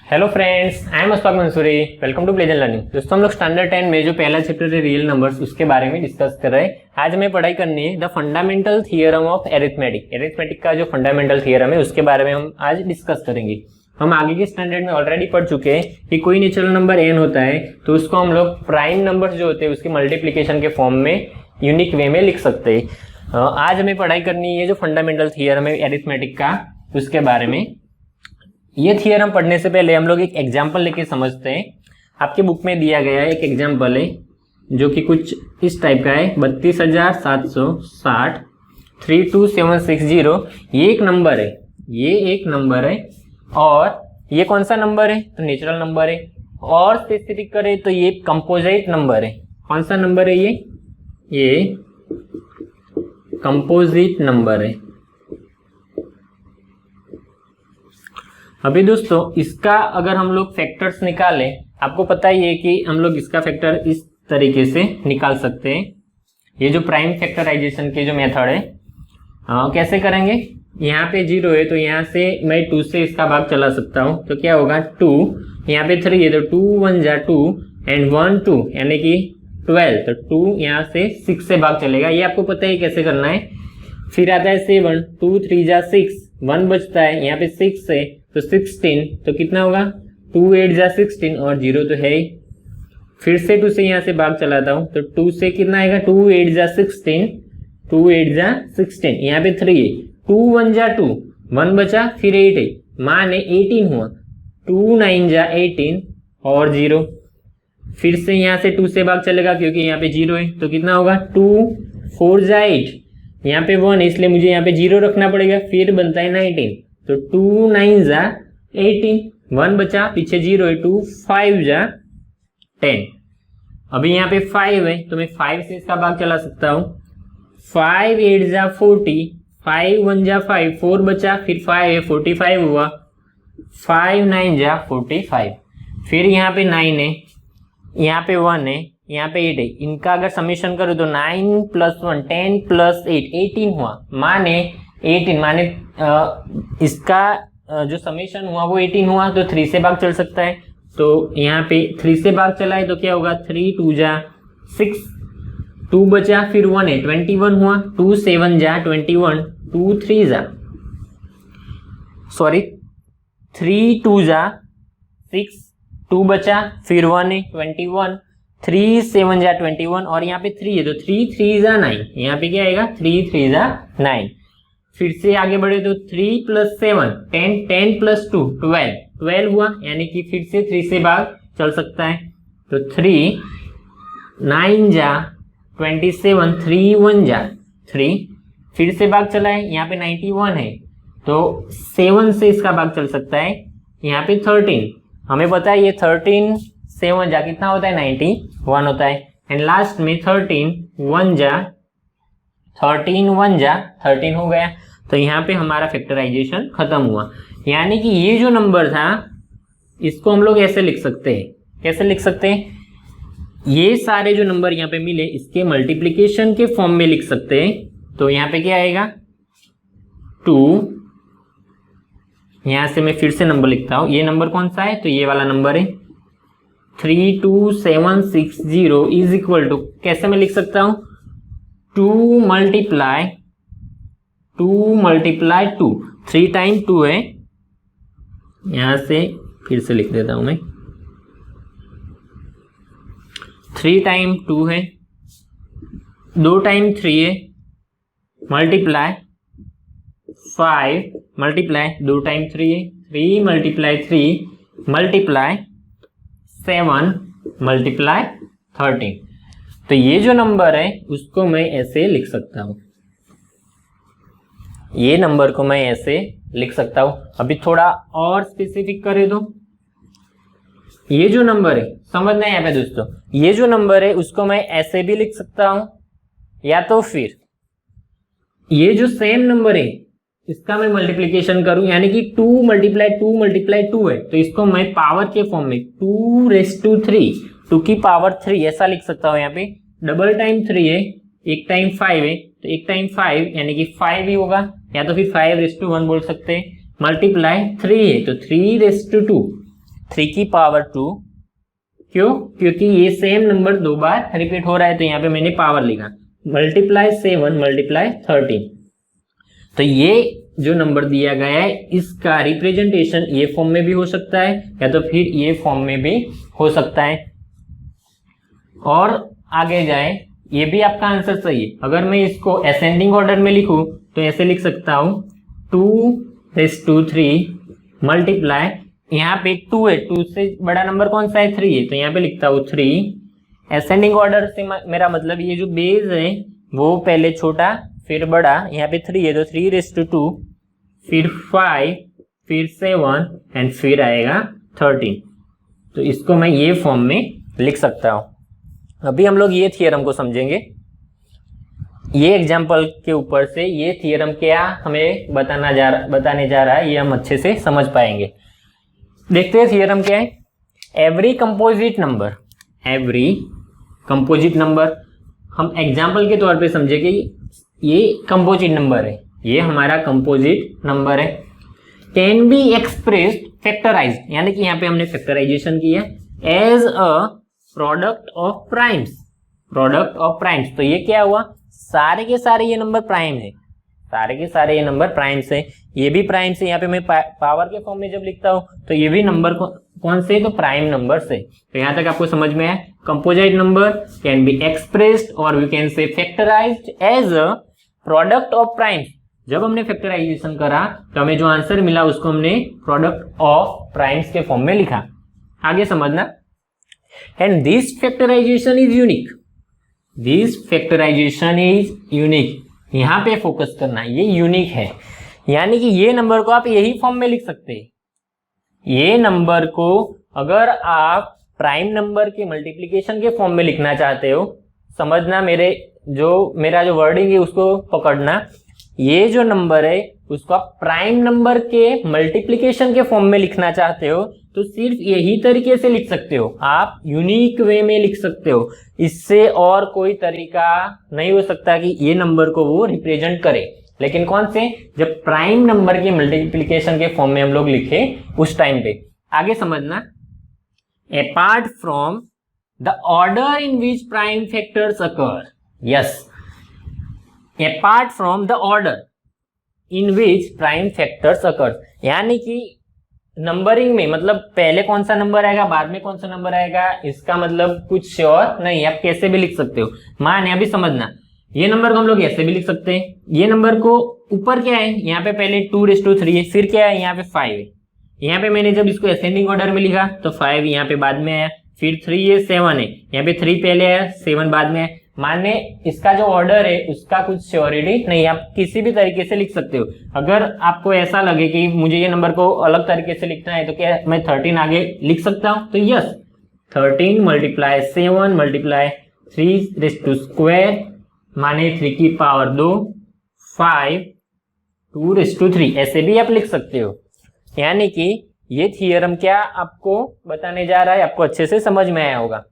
Hello friends, I am Ashfaq Mansuri. Welcome to pleasant learning. दोस्तों, हम लोग स्टैंडर्ड 10 में जो पहला चैप्टर है रियल नंबर्स, उसके बारे में डिस्कस कर रहे हैं। आज हमें पढ़ाई करनी है the fundamental theorem of arithmetic. Arithmetic का जो फंडामेंटल थियरम है उसके बारे में हम आज डिस्कस करेंगे। हम आगे के स्टैंडर्ड में ऑलरेडी पढ़ चुके हैं कि कोई नेचुरल नंबर n होता है तो उसको हम लोग प्राइम नंबर्स जो होते हैं उसके मल्टीप्लीकेशन के फॉर्म में यूनिक वे में लिख सकते हैं। आज हमें पढ़ाई करनी है जो फंडामेंटल थियरम है एरिथमेटिक का, उसके बारे में। ये थियरम पढ़ने से पहले हम लोग एक एग्जाम्पल लेके समझते हैं। आपके बुक में दिया गया है एक एग्जाम्पल है जो कि कुछ इस टाइप का है, 32,760 32760। ये एक नंबर है, ये एक नंबर है। और ये कौन सा नंबर है? तो नेचुरल नंबर है। और स्पेसिफिक करें तो ये कंपोजिट नंबर है। कौन सा नंबर है ये कंपोजिट नंबर है। अभी दोस्तों, इसका अगर हम लोग फैक्टर्स निकालें, आपको पता ही है कि हम लोग इसका फैक्टर इस तरीके से निकाल सकते हैं। ये जो प्राइम फैक्टराइजेशन के जो मेथड है, कैसे करेंगे? यहाँ पे 0 है तो यहाँ से मैं 2 से इसका भाग चला सकता हूँ। तो क्या होगा? 2, यहाँ पे 3 है तो 2 1 जा 2 एंड 1 2 यानी कि 12। तो 2 यहाँ से 6 से भाग चलेगा। ये आपको पता है कैसे करना है। फिर आता है 7, 2 3 जा 6, 1 बचता है, यहाँ पे 6 है तो 16। तो कितना होगा? 2 8 जा 16 और 0 तो है ही। फिर से 2 से यहाँ से भाग चलाता हूँ तो 2 से कितना आएगा? 2 8 जा 16, 2 8 जा 16, यहाँ पे 3 है, 2 1 जा 2, 1 बचा, फिर 8 है, माने 18 हुआ, 2 9 जा 18 और 0। फिर से यहाँ से 2 से भाग चलेगा क्योंकि यहाँ पे 0 है तो कितना होगा? 2 4 जा 8, यहाँ पे 1 है इसलिए मुझे यहाँ पे 0 रखना पड़ेगा। फिर बनता है 19 तो 2 9 जा 18, 1 बचा, पीछे 0 है, 2 5 जा 10। अभी यहाँ पे 5 है तो मैं 5 से इसका भाग चला सकता हूँ। 5 8 जा 40, 5 1 जा 5, 4 बचा, फिर 5 है 45 हुआ, 5 9 जा 45। फिर यहाँ पे 9 है, यहाँ पे 1 है, यहाँ पे 8 है। इनका अगर समेशन करो तो 9 + 1 10 + 8 18 हुआ, माने 18 माने इसका जो समेशन हुआ वो 18 हुआ। तो 3 से भाग चल सकता है। तो यहाँ पे 3 से भाग चला है तो क्या होगा? 3 2 जा 6, 2 बचा, फिर 1 है 21 हुआ, 2 7 जा 21, 2 3 जा 3 2 जा 6, 2 बचा, फिर 1 है 21, 3 7 जा 21 और यहाँ पे 3 है तो 3 3 जा 9, यहाँ पे क्या आएगा? 3 3 जा 9। फिर से आगे बढ़े तो 3 + 7 10, 10 + 2 12, 12 हुआ, यानी कि फिर से 3 से भाग चल सकता है। तो 3 9 जा 27, 3 1 जा 3, फिर से भाग चला है, यहाँ पे 91 है तो 7 से इसका भाग चल सकता है। यहाँ पे 13, हमें पता है ये 13 7 जा कितना होता है? 91 होता है। एंड लास्ट में 13 1 जा 13 हो गया। तो यहाँ पे हमारा फैक्टराइजेशन खत्म हुआ। यानी कि ये जो नंबर था इसको हम लोग ऐसे लिख सकते हैं। कैसे लिख सकते हैं? ये सारे जो नंबर यहाँ पे मिले इसके मल्टीप्लिकेशन के फॉर्म में लिख सकते हैं। तो यहाँ पे क्या आएगा? 2, यहाँ से मैं फिर से नंबर लिखता हूँ। ये नंबर कौन सा है? तो ये वाला नंबर है 32760 इज इक्वल टू, कैसे मैं लिख सकता हूँ? 2 मल्टीप्लाई 2, 3 टाइम 2 है, यहां से फिर से लिख देता हूं मैं, 3 टाइम 2 है, 2 टाइम 3 है, मल्टीप्लाई 5 मल्टीप्लाई 2 टाइम 3 है, 3 मल्टीप्लाई 3 मल्टीप्लाई 7 मल्टीप्लाई 13। तो ये जो नंबर है उसको मैं ऐसे लिख सकता हूं। ये नंबर को मैं ऐसे लिख सकता हूं। अभी थोड़ा और स्पेसिफिक करे तो ये जो नंबर है, समझना है यहाँ पे दोस्तों, ये जो नंबर है उसको मैं ऐसे भी लिख सकता हूं, या तो फिर ये जो सेम नंबर है इसका मैं मल्टीप्लीकेशन करूं, यानी कि 2 × 2 है तो इसको मैं पावर के फॉर्म में 2⁻3 2 की पावर 3 ऐसा लिख सकता हूं। यहाँ पे डबल टाइम 3 है, एक टाइम 5 है तो एक टाइम 5 यानी कि 5 ही होगा, या तो फिर 5⁻1 बोल सकते हैं। मल्टीप्लाई 3 है तो 3⁻2, 3 की पावर 2। क्यों? क्योंकि ये सेम नंबर 2 बार रिपीट हो रहा है, तो यहाँ पे मैंने पावर लिखा, मल्टीप्लाई 7 मल्टीप्लाई 13। तो ये जो नंबर दिया गया है इसका रिप्रेजेंटेशन ये फॉर्म में भी हो सकता है या तो फिर ये फॉर्म में भी हो सकता है। और आगे जाए, ये भी आपका आंसर सही है। अगर मैं इसको असेंडिंग ऑर्डर में लिखूं तो ऐसे लिख सकता हूं 2⁻³ मल्टीप्लाई, यहाँ पे 2 है, 2 से बड़ा नंबर कौन सा है? 3 है, तो यहाँ पे लिखता हूँ 3। असेंडिंग ऑर्डर से मेरा मतलब ये जो बेस है वो पहले छोटा फिर बड़ा, यहाँ पे 3 है तो 3⁻², फिर 5, फिर 7 एंड फिर आएगा 13। तो इसको मैं ये फॉर्म में लिख सकता हूँ। अभी हम लोग ये थियरम को समझेंगे। ये एग्जाम्पल के ऊपर से ये थियरम क्या हमें बताने जा रहा है, ये हम अच्छे से समझ पाएंगे। देखते हैं थियरम क्या है। एवरी कंपोजिट नंबर हम एग्जाम्पल के तौर पे समझे कि ये कंपोजिट नंबर है, ये हमारा कंपोजिट नंबर है। कैन बी एक्सप्रेस्ड फैक्टराइज्ड, यानी कि यहाँ पे हमने फैक्टराइजेशन किया as a product of primes. तो ये क्या हुआ? सारे के सारे ये नंबर प्राइम है, सारे के सारे ये नंबर प्राइम्स है, ये भी प्राइम्स है। यहाँ पे मैं पावर के फॉर्म में जब लिखता हूँ तो ये भी नंबर कौन से? तो प्राइम नंबर से। तो यहाँ तक आपको समझ में आया। Composite number can be expressed और we can say factorized as a product of primes. जब हमने फैक्टराइजेशन करा तो हमें जो आंसर मिला उसको हमने प्रोडक्ट ऑफ प्राइम्स के फॉर्म में लिखा। आगे समझना। And this factorization is unique. यहाँ पे फोकस करना, ये यूनिक है, यानी कि ये नंबर को आप यही फॉर्म में लिख सकते हैं। ये नंबर को अगर आप प्राइम नंबर के मल्टीप्लिकेशन के फॉर्म में लिखना चाहते हो, समझना, मेरा जो वर्डिंग है उसको पकड़ना। ये जो नंबर है उसको आप प्राइम नंबर के मल्टीप्लिकेशन के फॉर्म में लिखना चाहते हो तो सिर्फ यही तरीके से लिख सकते हो, आप यूनिक वे में लिख सकते हो। इससे और कोई तरीका नहीं हो सकता कि ये नंबर को वो रिप्रेजेंट करे। लेकिन कौन से? जब प्राइम नंबर के मल्टीप्लिकेशन के फॉर्म में हम लोग लिखे उस टाइम पे। आगे समझना। Apart from the order in which prime factors occur, yes, apart from the order in which prime factors occur, यानी कि नंबरिंग में, मतलब पहले कौन सा नंबर आएगा बाद में कौन सा नंबर आएगा, इसका मतलब कुछ श्योर नहीं, आप कैसे भी लिख सकते हो। मान अभी समझना, ये नंबर को हम लोग ऐसे भी लिख सकते हैं। ये नंबर को ऊपर क्या है, यहाँ पे पहले 2⁻³ है, फिर क्या है, यहाँ पे 5 है। यहाँ पे मैंने जब इसको असेंडिंग ऑर्डर में लिखा तो 5 यहाँ पे बाद में आया, फिर 3 है, 7 है, यहाँ पे 3 पहले आया, 7 बाद में आया। माने इसका जो ऑर्डर है उसका कुछ श्योरिटी नहीं, आप किसी भी तरीके से लिख सकते हो। अगर आपको ऐसा लगे कि मुझे ये नंबर को अलग तरीके से लिखना है तो क्या मैं 13 आगे लिख सकता हूं? तो यस, 13 मल्टीप्लाई 7 मल्टीप्लाई 3⁻², माने 3 की पावर 2, 5, 2⁻3, ऐसे भी आप लिख सकते हो। यानी कि ये थियरम क्या आपको बताने जा रहा है, आपको अच्छे से समझ में आया होगा।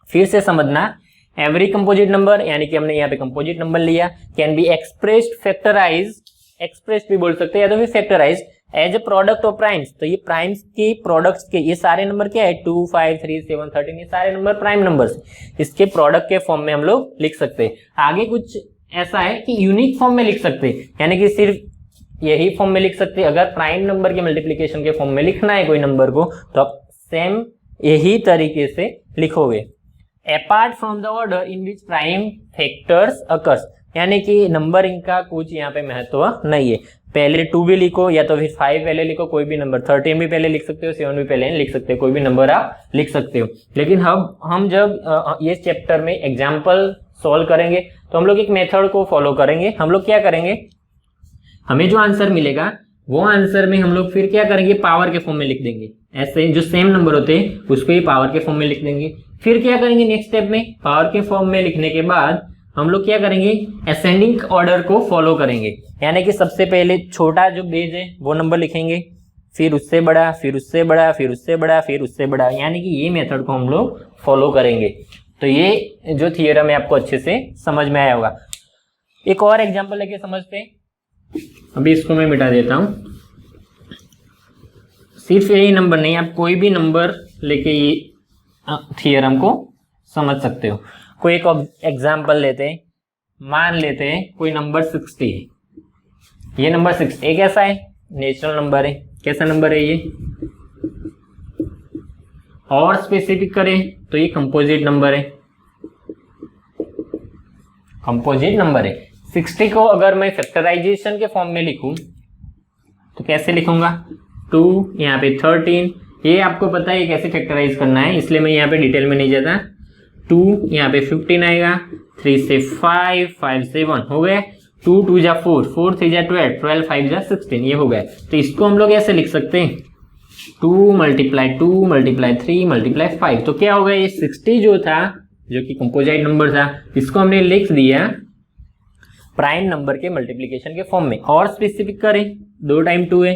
फिर से समझना। एवरी कंपोजिट नंबर, यानी कि हमने यहाँ पे कंपोजिट नंबर लिया, can be expressed factorized, expressed भी बोल सकते हैं या तो फिर factorized as a product of primes. तो ये प्राइम्स के प्रोडक्ट्स के ये सारे नंबर क्या है, 2, 5, 3, 7, 13, ये सारे नंबर प्राइम नंबर्स, इसके प्रोडक्ट के फॉर्म में हम लोग लिख सकते हैं। आगे कुछ ऐसा है कि यूनिक फॉर्म में लिख सकते हैं, यानी कि सिर्फ यही फॉर्म में लिख सकते हैं। अगर प्राइम नंबर के मल्टीप्लिकेशन के फॉर्म में लिखना है कोई नंबर को तो आप सेम यही तरीके से लिखोगे। Apart from the order in which prime factors occurs, यानी कि नंबरिंग का कुछ यहाँ पे महत्व नहीं है। पहले 2 भी लिखो या तो फिर 5 पहले लिखो, कोई भी नंबर, 13 भी पहले लिख सकते हो, 7 भी पहले लिख सकते हो, कोई भी नंबर आप लिख सकते हो। लेकिन हम जब ये चैप्टर में एग्जाम्पल सॉल्व करेंगे तो हम लोग एक मेथड को फॉलो करेंगे। हम लोग क्या करेंगे, हमें जो आंसर मिलेगा वो आंसर में हम लोग फिर क्या करेंगे, पावर के फॉर्म में लिख देंगे। ऐसे जो सेम नंबर होते हैं उसको ही पावर के फॉर्म में लिख देंगे। फिर क्या करेंगे नेक्स्ट स्टेप में, पावर के फॉर्म में लिखने के बाद हम लोग क्या करेंगे, असेंडिंग ऑर्डर को फॉलो करेंगे। यानी कि सबसे पहले छोटा जो बेस है वो नंबर लिखेंगे, फिर उससे बड़ा, फिर उससे बड़ा, फिर उससे बड़ा, फिर उससे बड़ा, यानी कि ये मेथड को हम लोग फॉलो करेंगे। तो ये जो थियरम है आपको अच्छे से समझ में आया होगा। एक और एग्जाम्पल लेके समझते हैं। अभी इसको मैं मिटा देता हूं। सिर्फ यही नंबर नहीं, आप कोई भी नंबर लेके ये थियरम को समझ सकते हो। कोई एक एग्जाम्पल लेते हैं, मान लेते हैं कोई नंबर 60 है। ये नंबर 60 एक ऐसा है, नेचुरल नंबर है। कैसा नंबर है ये? और स्पेसिफिक करें तो ये कंपोजिट नंबर है। कंपोजिट नंबर है। 60 को अगर मैं फैक्टराइजेशन के फॉर्म में लिखूं तो कैसे लिखूंगा? 2 यहाँ पे 13, ये आपको पता है कैसे फैक्टराइज करना है, इसलिए मैं यहाँ पे डिटेल में नहीं जाता। 2 यहाँ पे 15 आएगा, 3 से 5, 5 से 1 हो गया। 2 2 जा 4, 4 3 जा 12, 12 5 जा 16, ये हो गया। तो इसको हम लोग ऐसे लिख सकते हैं 2 × 2 × 3 × 5। तो क्या होगा? ये 60 जो था, जो कि कंपोजिट नंबर था, इसको हमने लिख दिया प्राइम नंबर के मल्टीप्लिकेशन के फॉर्म में। और स्पेसिफिक करें, 2 टाइम 2 है,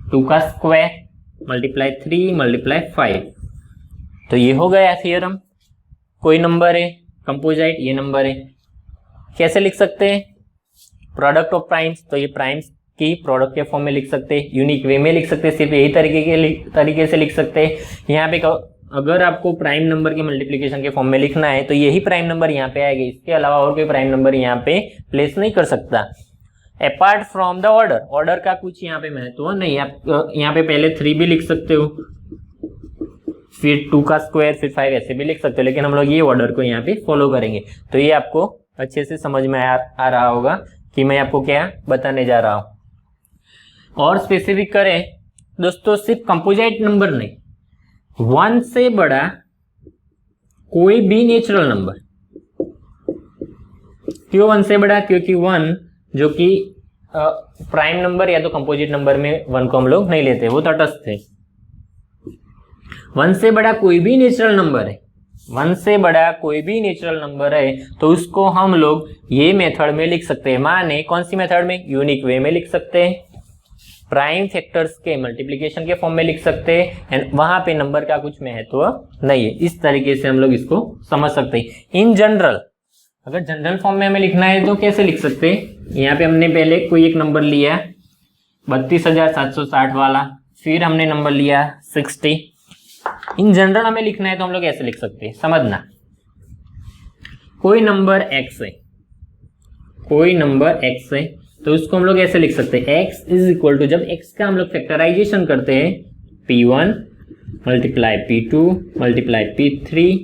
2 का स्क्वायर मल्टीप्लाई 3 × 5। तो ये हो गया थियरम। कोई नंबर है कंपोजिट, ये नंबर है, कैसे लिख सकते हैं? प्रोडक्ट ऑफ प्राइम्स, तो ये प्राइम्स की प्रोडक्ट के फॉर्म में लिख सकते हैं, यूनिक वे में लिख सकते हैं, सिर्फ यही तरीके से लिख सकते हैं। यहाँ पे अगर आपको प्राइम नंबर के मल्टीप्लिकेशन के फॉर्म में लिखना है तो यही प्राइम नंबर यहाँ पे आएगा, इसके अलावा और कोई प्राइम नंबर यहाँ पे प्लेस नहीं कर सकता। Apart from the order, order का कुछ यहाँ पे महत्व नहीं। आप यहाँ पे पहले 3 भी लिख सकते हो, फिर 2 का स्क्वायर, फिर 5 ऐसे भी लिख सकते हो, लेकिन हम लोग ये ऑर्डर को यहाँ पे फॉलो करेंगे। तो ये आपको अच्छे से समझ में आ रहा होगा कि मैं आपको क्या बताने जा रहा हूँ। और स्पेसिफिक करें दोस्तों, सिर्फ कंपोजिट नंबर नहीं, 1 से बड़ा कोई भी नेचुरल नंबर। क्यों 1 से बड़ा? क्योंकि 1 जो कि प्राइम नंबर या तो कंपोजिट नंबर में 1 को हम लोग नहीं लेते, वो तटस्थ है। 1 से बड़ा कोई भी नेचुरल नंबर है, 1 से बड़ा कोई भी नेचुरल नंबर है तो उसको हम लोग ये मेथड में लिख सकते हैं। माने कौन सी मेथड में? यूनिक वे में लिख सकते हैं, प्राइम फैक्टर्स के मल्टीप्लिकेशन के फॉर्म में लिख सकते हैं, एंड वहां पे नंबर का कुछ महत्व नहीं है। इस तरीके से हम लोग इसको समझ सकते हैं। इन जनरल, अगर जनरल फॉर्म में हमें लिखना है तो कैसे लिख सकते हैं? यहाँ पे हमने पहले कोई एक नंबर लिया 32,760 वाला, फिर हमने नंबर लिया 60। इन जनरल हमें लिखना है तो हम लोग ऐसे लिख सकते हैं, समझना। कोई नंबर x है, कोई नंबर x है तो उसको हम लोग ऐसे लिख सकते हैं, x = जब x का हम लोग फैक्टराइजेशन करते हैं p1 × p2 × p3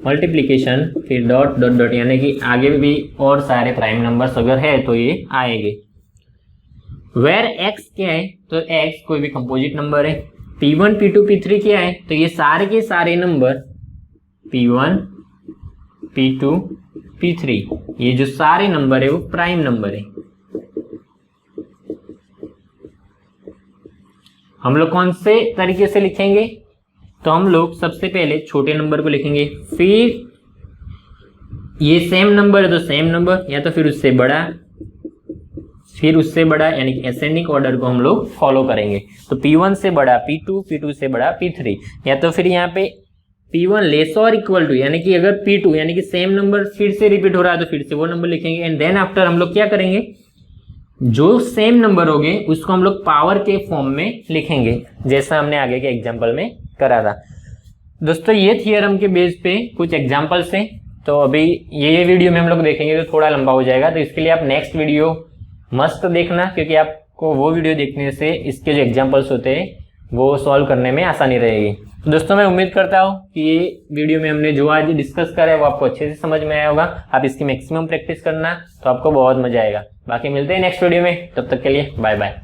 मल्टीप्लीकेशन, फिर डॉट डॉट डॉट, यानी कि आगे भी और सारे प्राइम नंबर्स अगर है तो ये आएंगे। वेयर x क्या है? तो x कोई भी कंपोजिट नंबर है। p1 p2 p3 क्या है? तो ये सारे के सारे नंबर p1 p2 p3, ये जो सारे नंबर है वो प्राइम नंबर है। हम लोग कौन से तरीके से लिखेंगे? तो हम लोग सबसे पहले छोटे नंबर को लिखेंगे, फिर ये सेम नंबर है तो सेम नंबर, या तो फिर उससे बड़ा, फिर उससे बड़ा, यानी कि असेंडिंग ऑर्डर को हम लोग फॉलो करेंगे। तो p1 से बड़ा p2, p2 से बड़ा p3, या तो फिर यहाँ पे p1 लेस और इक्वल टू, यानी कि अगर p2 यानी कि सेम नंबर फिर से रिपीट हो रहा है तो फिर से वो नंबर लिखेंगे। एंड देन आफ्टर हम लोग क्या करेंगे? जो सेम नंबर होंगे उसको हम लोग पावर के फॉर्म में लिखेंगे, जैसा हमने आगे के एग्जाम्पल में करा था। दोस्तों ये थियरम के बेस पे कुछ एग्जाम्पल्स हैं, तो अभी ये वीडियो में हम लोग देखेंगे तो थोड़ा लंबा हो जाएगा, तो इसके लिए आप नेक्स्ट वीडियो मस्त देखना, क्योंकि आपको वो वीडियो देखने से इसके जो एग्जाम्पल्स होते हैं वो सॉल्व करने में आसानी रहेगी। तो दोस्तों मैं उम्मीद करता हूँ कि ये वीडियो में हमने जो आज डिस्कस करा है वो आपको अच्छे से समझ में आया होगा। आप इसकी मैक्सिमम प्रैक्टिस करना तो आपको बहुत मजा आएगा। बाकी मिलते हैं नेक्स्ट वीडियो में, तब तक के लिए बाय बाय।